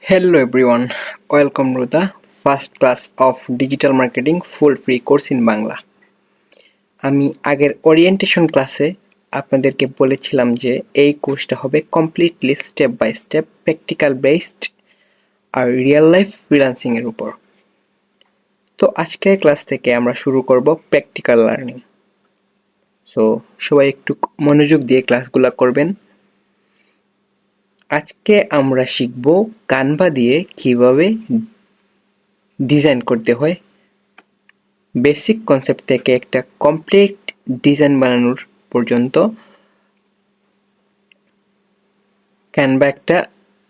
Hello everyone, welcome to the first class of Digital Marketing full free course in Bangla. আমি আগের orientation ক্লাসে আপনাদেরকে বলেছিলাম যে এই কোর্সটা হবে completely step by step practical based আর রিয়েল লাইফ ফ্রিল্যান্সিং এর উপর। তো আজকের ক্লাস থেকে আমরা শুরু করব প্র্যাকটিক্যাল লার্নিং। সো সবাই একটু মনোযোগ দিয়ে ক্লাসগুলো করবেন। আজকে আমরা শিখব কানভা দিয়ে কিভাবে ডিজাইন করতে হয়, বেসিক কনসেপ্ট থেকে একটা কমপ্লিট ডিজাইন বানানোর পর্যন্ত। ক্যানভা একটা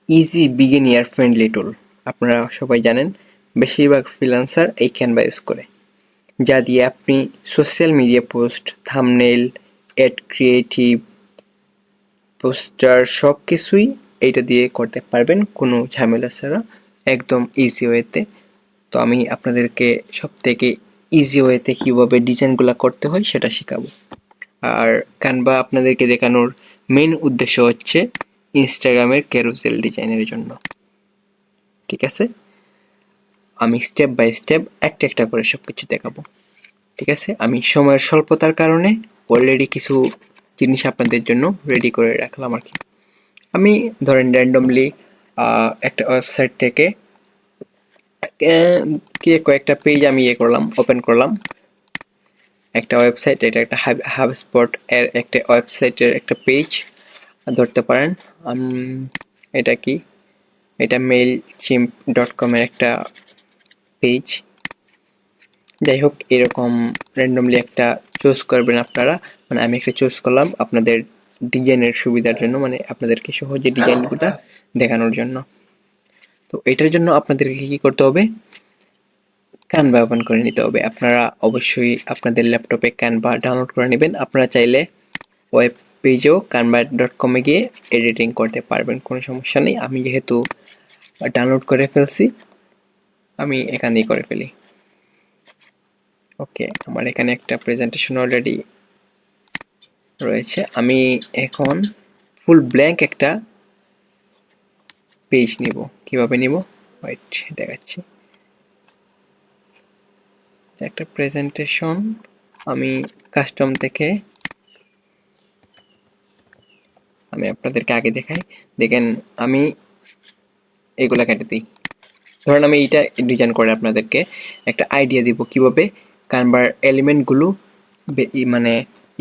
ইজি বিগিনিয়ার ফ্রেন্ডলি টুল। আপনারা সবাই জানেন বেশিরভাগ ফ্রিল্যান্সার এই ক্যানভা ইউজ করে, যা দিয়ে আপনি social media post, thumbnail, add creative, poster সব কিছুই এইটা দিয়ে করতে পারবেন কোনো ঝামেলা ছাড়া, একদম ইজি ওয়েতে। তো আমি আপনাদেরকে সব থেকে ইজি ওয়েতে কীভাবে ডিজাইনগুলো করতে হয় সেটা শেখাবো। আর ক্যানভা আপনাদেরকে দেখানোর মেন উদ্দেশ্য হচ্ছে ইনস্টাগ্রামের ক্যারুসেল ডিজাইনের জন্য। ঠিক আছে, আমি স্টেপ বাই স্টেপ একটা করে সব কিছু দেখাবো। ঠিক আছে, আমি সময়ের স্বল্পতার কারণে অলরেডি কিছু জিনিস আপনাদের জন্য রেডি করে রাখলাম আর কি। আমি ধরেন র্যান্ডমলি একটা ওয়েবসাইট থেকে কয়েকটা পেজ আমি ওপেন করলাম। একটা ওয়েবসাইট, এটা একটা হাবস্পট এর একটা ওয়েবসাইটের একটা পেজ ধরতে পারেন। এটা কি, এটা mailchimp.com এর একটা পেজ। যাই হোক, এরকম র্যান্ডমলি একটা চুজ করবেন আপনারা। মানে আমি একটা চুজ করলাম আপনাদের ডিজাইনের সুবিধার জন্য, মানে আপনাদেরকে সহজে ডিজাইনগুলো দেখানোর জন্য। তো এটার জন্য আপনাদেরকে কি করতে হবে, ক্যানভা ওপেন করে নিতে হবে। আপনারা অবশ্যই আপনাদের ল্যাপটপে ক্যানভা ডাউনলোড করে নেবেন। আপনারা চাইলে ওয়েব পেজেও canva.com-এ গিয়ে এডিটিং করতে পারবেন, কোনো সমস্যা নেই। আমি যেহেতু ডাউনলোড করে ফেলছি, আমি এখানেই করে ফেলি। ওকে, আমার এখানে একটা প্রেজেন্টেশন অলরেডি রয়েছে। আমি এখন ফুল ব্ল্যাঙ্ক একটা পেজ নিব। কিভাবে নিব, ওয়েট দেখাচ্ছি। একটা প্রেজেন্টেশন আমি কাস্টম থেকে আমি আপনাদেরকে আগে দেখাই। দেখেন, আমি এগুলা কেটে দিই। ধরেন আমি এইটা ডিজাইন করে আপনাদেরকে একটা আইডিয়া দিব কিভাবে ক্যানভার এলিমেন্টগুলো মানে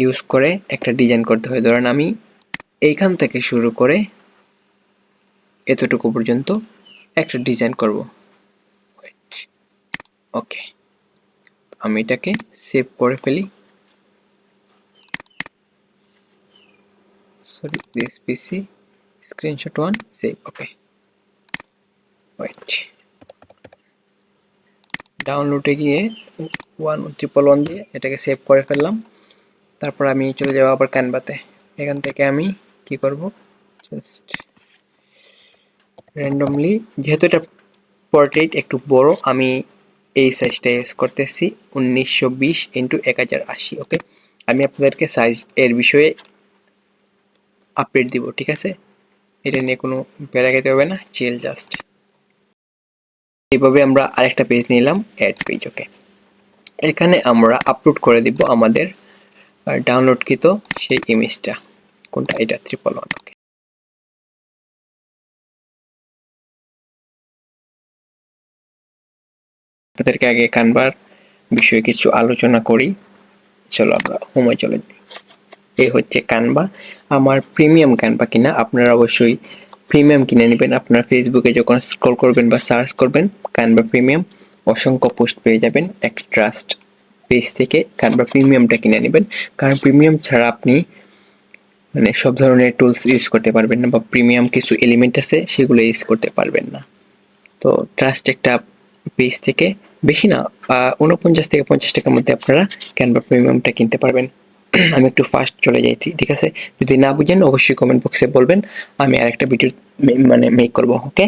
ইউজ করে একটা ডিজাইন করতে হয়। ধরেন আমি এইখান থেকে শুরু করে এতটুকু পর্যন্ত একটা ডিজাইন করব। ওকে, আমি এটাকে সেভ করে ফেলি। Sorry, this PC screenshot 1 save. Okay, wait, ডাউনলোডে গিয়ে 111 দিয়ে এটাকে সেভ করে ফেললাম। তারপর আমি চলে যাব আবার ক্যানভাতে। এখান থেকে আমি কি করব, জাস্ট র্যান্ডমলি, যেহেতু এটা পোর্ট্রেট একটু বড়, আমি এই সাইজটা ইউজ করতেছি 1920x1080। ওকে, আমি আপনাদেরকে সাইজ এর বিষয়ে আপডেট দিব। ঠিক আছে, এটা নিয়ে কোনো প্যারা খেতে হবে না, চিল জাস্ট। এইভাবে আমরা আরেকটা পেজ নিলাম, অ্যাড পেজ। ওকে, এখানে আমরা আপলোড করে দিব আমাদের ডাউনলোডকৃত সেই ইমেজটা। কোনটা, এটা 111। ওকে, আপনাদেরকে আগে ক্যানভার বিষয়ে কিছু আলোচনা করি। চলো আমরা হোমে চলে যাই। এই হচ্ছে ক্যানভা, আমার প্রিমিয়াম ক্যানভা কিনা। আপনারা অবশ্যই প্রিমিয়াম কিনে নেবেন। আপনারা ফেসবুকে যখন স্ক্রল করবেন বা সার্চ করবেন ক্যানভা প্রিমিয়াম, অসংখ্য পোস্ট পেয়ে যাবেন। একটা ট্রাস্ট পেজ থেকে ক্যানভা প্রিমিয়ামটা কিনে নেবেন, কারণ প্রিমিয়াম ছাড়া আপনি মানে সব ধরনের টুলস ইউজ করতে পারবেন না, বা প্রিমিয়াম কিছু এলিমেন্ট আছে সেগুলো ইউজ করতে পারবেন না। তো ট্রাস্ট একটা পেজ থেকে বেশি না, 49 থেকে 50 টাকার মধ্যে আপনারা ক্যানভা প্রিমিয়ামটা কিনতে পারবেন। আমি একটু ফাস্ট চলে যাই, ঠিক আছে? যদি না বুঝেন অবশ্যই কমেন্ট বক্সে বলবেন, আমি আরেকটা ভিডিও মানে মেক করব। ওকে,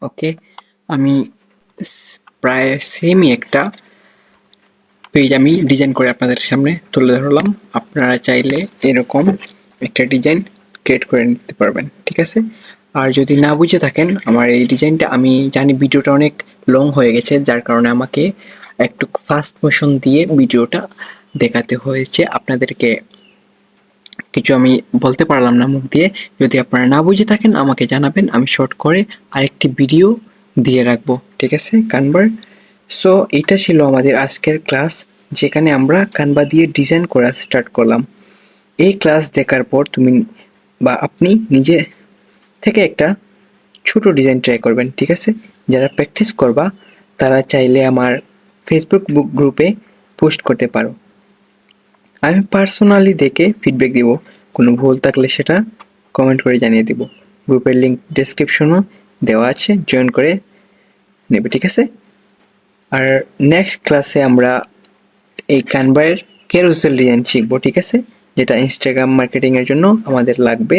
ওকে, আমি প্রায় সেমই একটা পেজ আমি ডিজাইন করে আপনাদের সামনে তুলে ধরলাম। আপনারা চাইলে এরকম একটা ডিজাইন ক্রিয়েট করে নিতে পারবেন, ঠিক আছে? আর যদি না বুঝে থাকেন আমার এই ডিজাইনটা, আমি জানি ভিডিওটা অনেক লং হয়ে গেছে, যার কারণে আমাকে একটু ফাস্ট মোশন দিয়ে ভিডিওটা দেখাতে হয়েছে আপনাদেরকে। কিছু আমি বলতে পারলাম না মুখ দিয়ে। যদি আপনারা না বুঝে থাকেন আমাকে জানাবেন, আমি শর্ট করে আরেকটি ভিডিও দিয়ে রাখবো, ঠিক আছে? কানভার। সো এটা ছিল আমাদের আজকের ক্লাস, যেখানে আমরা কানভা দিয়ে ডিজাইন করা স্টার্ট করলাম। এই ক্লাস দেখার পর তুমি বা আপনি নিজে থেকে একটা ছোট ডিজাইন ট্রাই করবেন, ঠিক আছে? যারা প্র্যাকটিস করবা তারা চাইলে আমার ফেসবুক গ্রুপে পোস্ট করতে পারো। আমি পার্সোনালি দেখে ফিডব্যাক দিব, কোনো ভুল থাকলে সেটা কমেন্ট করে জানিয়ে দিব। গ্রুপের লিঙ্ক ডেসক্রিপশনও দেওয়া আছে, জয়েন করে নেবে, ঠিক আছে? আর নেক্সট ক্লাসে আমরা এই ক্যানভার ক্যারুসেল ডিজাইন শিখবো, ঠিক আছে? যেটা ইনস্টাগ্রাম মার্কেটিংয়ের জন্য আমাদের লাগবে।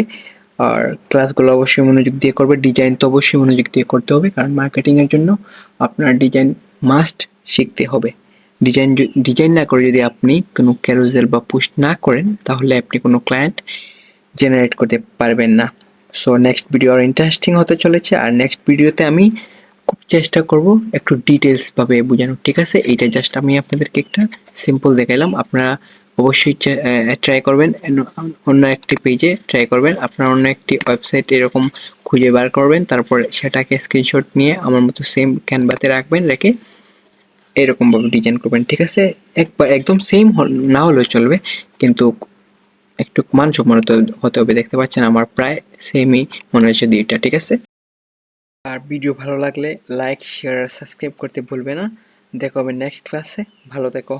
আর ক্লাসগুলো অবশ্যই মনোযোগ দিয়ে করবে, ডিজাইন তো অবশ্যই মনোযোগ দিয়ে করতে হবে, কারণ মার্কেটিংয়ের জন্য আপনার ডিজাইন মাস্ট শিখতে হবে। ডিজাইন না করে যদি আপনি কোনো ক্যারুসেল বা পোস্ট না করেন তাহলে আপনি কোনো ক্লায়েন্ট জেনারেট করতে পারবেন না। সো নেক্সট ভিডিও আর ইন্টারেস্টিং হতে চলেছে, আর নেক্সট ভিডিওতে আমি খুব চেষ্টা করব একটু ডিটেলসভাবে বোঝানোর, ঠিক আছে? এইটা জাস্ট আমি আপনাদেরকে একটা সিম্পল দেখাইলাম। আপনারা অবশ্যই ট্রাই করবেন, অন্য একটি পেজে ট্রাই করবেন, আপনার অন্য একটি ওয়েবসাইট এরকম খুঁজে বার করবেন, তারপর সেটাকে স্ক্রিনশট নিয়ে আমার মতো সেম ক্যানভাতে রাখবেন, রেখে এরকমভাবে ডিজাইন করবেন, ঠিক আছে? একদম সেম না হলেও চলবে, কিন্তু একটু মানসম্মত হতে হবে। দেখতে পাচ্ছেন আমার প্রায় সেমই মনে হচ্ছে দুইটা, ঠিক আছে? আর ভিডিও ভালো লাগলে লাইক, শেয়ার আর সাবস্ক্রাইব করতে ভুলবে না। দেখা হবে নেক্সট ক্লাসে। ভালো থেকো।